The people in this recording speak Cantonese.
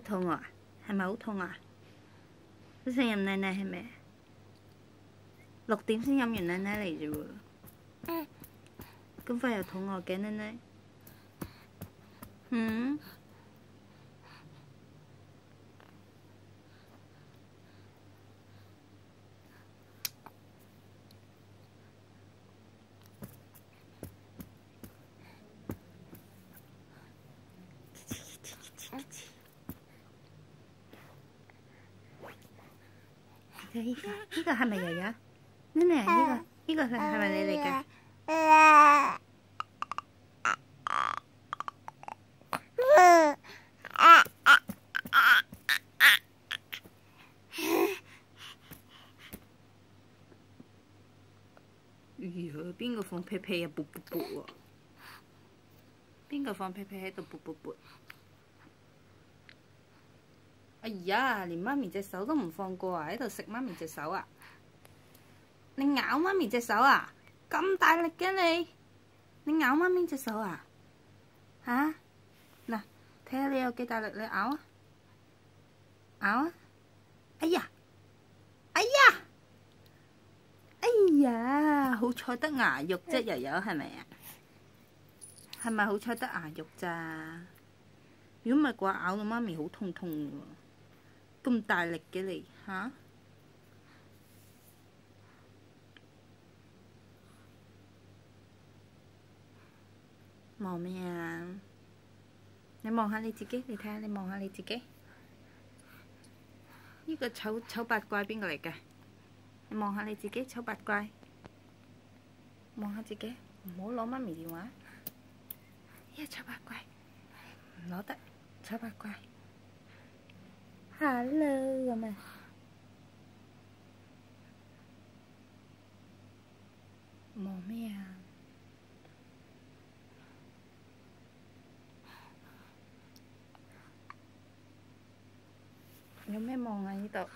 好肚餓啊？係咪好肚餓啊？都想飲奶奶係咪？6點先飲完奶奶嚟啫喎。咁快又肚餓嘅奶奶？呢個係咪爺爺？奶奶，呢個係咪你嚟㗎？咦？邊個放屁屁啊？噗噗噗喎！邊個放屁屁喺度噗噗噗？哎呀，連媽咪隻手都唔放過啊！喺度食媽咪隻手啊！你咬媽咪隻手啊？咁大力嘅你！你咬媽咪隻手啊？吓？嗱，睇下你有幾大力，你咬啊！咬啊！哎呀！哎呀！哎呀！好彩得牙肉啫，又有係咪啊？係咪好彩得牙肉咋？如果唔係嘅話，咬到媽咪好痛痛喎！咁大力嘅你吓？望咩啊？你望下你自己，你睇下你望下你自己。呢個醜八怪邊個嚟㗎？你望下你自己，醜八怪。望下自己，唔好攞媽咪電話。呀，醜八怪，唔攞得，醜八怪。Hello 咁啊！望咩啊？有咩望啊？呢度？